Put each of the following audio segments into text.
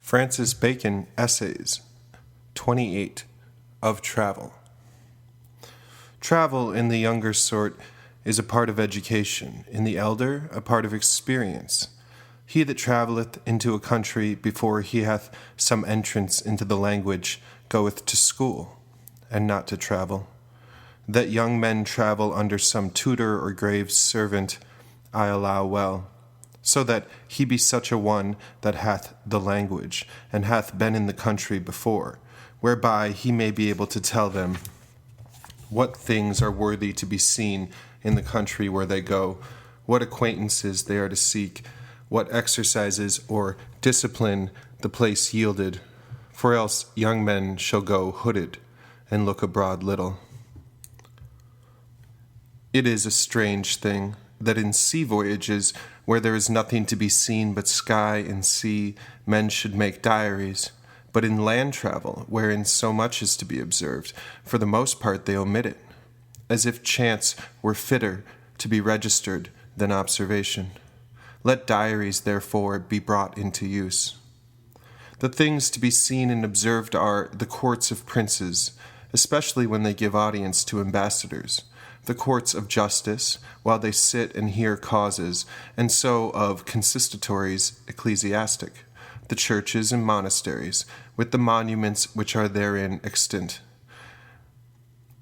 Francis Bacon Essays 28 of Travel. Travel in the younger sort is a part of education, in the elder a part of experience. He that travelleth into a country before he hath some entrance into the language goeth to school, and not to travel. That young men travel under some tutor or grave servant, I allow well, so that he be such a one that hath the language, and hath been in the country before, whereby he may be able to tell them what things are worthy to be seen in the country where they go, what acquaintances they are to seek, what exercises or discipline the place yielded, for else young men shall go hooded, and look abroad little. It is a strange thing that in sea voyages, where there is nothing to be seen but sky and sea, men should make diaries, but in land travel, wherein so much is to be observed, for the most part they omit it, as if chance were fitter to be registered than observation. Let diaries, therefore, be brought into use. The things to be seen and observed are the courts of princes, especially when they give audience to ambassadors, the courts of justice, while they sit and hear causes, and so of consistorities ecclesiastic, the churches and monasteries, with the monuments which are therein extant,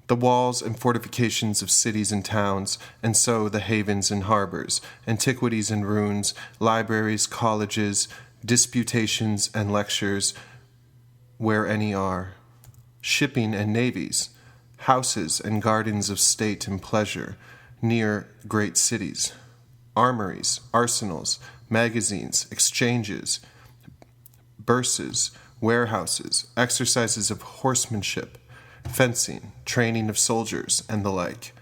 the walls and fortifications of cities and towns, and so the havens and harbors, antiquities and ruins, libraries, colleges, disputations and lectures, where any are, shipping and navies, houses and gardens of state and pleasure, near great cities, armories, arsenals, magazines, exchanges, bourses, warehouses, exercises of horsemanship, fencing, training of soldiers, and the like.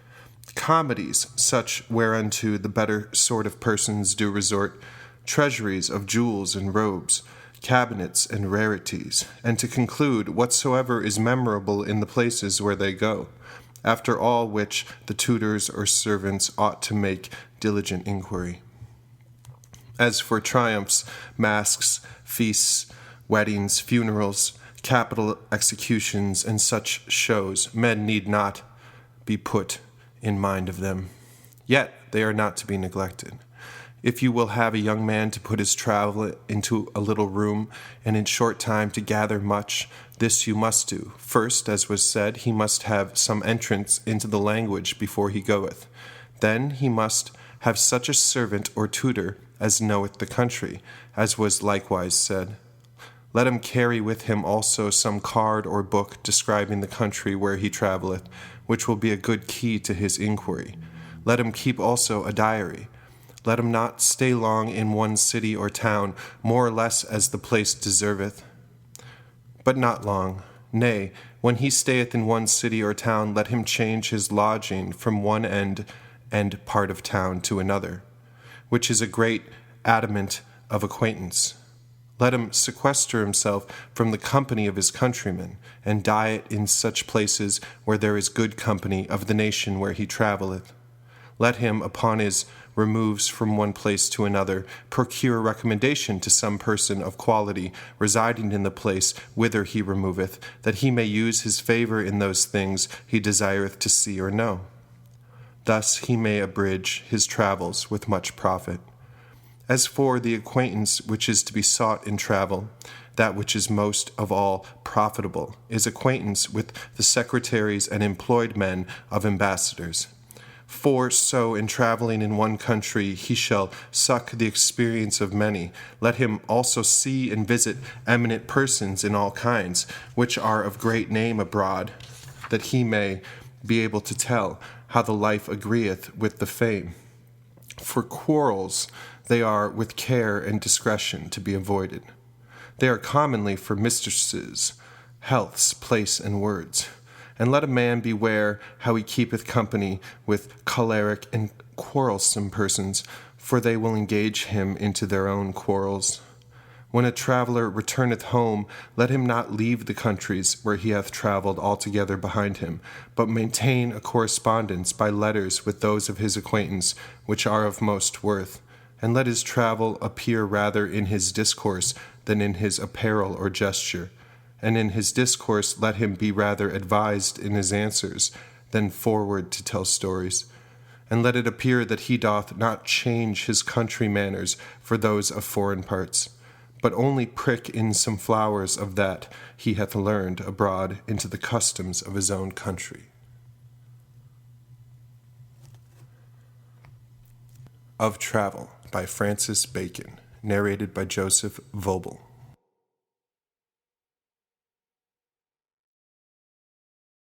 Comedies, such whereunto the better sort of persons do resort, treasuries of jewels and robes, cabinets and rarities, and to conclude whatsoever is memorable in the places where they go, after all which the tutors or servants ought to make diligent inquiry. As for triumphs, masques, feasts, weddings, funerals, capital executions, and such shows, men need not be put in mind of them. Yet they are not to be neglected. If you will have a young man to put his travel into a little room, and in short time to gather much, this you must do. First, as was said, he must have some entrance into the language before he goeth. Then he must have such a servant or tutor as knoweth the country, as was likewise said. Let him carry with him also some card or book describing the country where he travelleth, which will be a good key to his inquiry. Let him keep also a diary. Let him not stay long in one city or town, more or less as the place deserveth, but not long. Nay, when he stayeth in one city or town, let him change his lodging from one end and part of town to another, which is a great adamant of acquaintance. Let him sequester himself from the company of his countrymen, and diet in such places where there is good company of the nation where he travelleth. Let him, upon his removes from one place to another, procure recommendation to some person of quality residing in the place whither he removeth, that he may use his favour in those things he desireth to see or know. Thus he may abridge his travels with much profit. As for the acquaintance which is to be sought in travel, that which is most of all profitable is acquaintance with the secretaries and employed men of ambassadors. For so in travelling in one country he shall suck the experience of many. Let him also see and visit eminent persons in all kinds, which are of great name abroad, that he may be able to tell how the life agreeth with the fame. For quarrels they are with care and discretion to be avoided. They are commonly for mistresses, healths, place, and words. And let a man beware how he keepeth company with choleric and quarrelsome persons, for they will engage him into their own quarrels. When a traveller returneth home, let him not leave the countries where he hath travelled altogether behind him, but maintain a correspondence by letters with those of his acquaintance which are of most worth, and let his travel appear rather in his discourse than in his apparel or gesture, and in his discourse let him be rather advised in his answers than forward to tell stories. And let it appear that he doth not change his country manners for those of foreign parts, but only prick in some flowers of that he hath learned abroad into the customs of his own country. Of Travel by Francis Bacon, narrated by Joseph Vobel.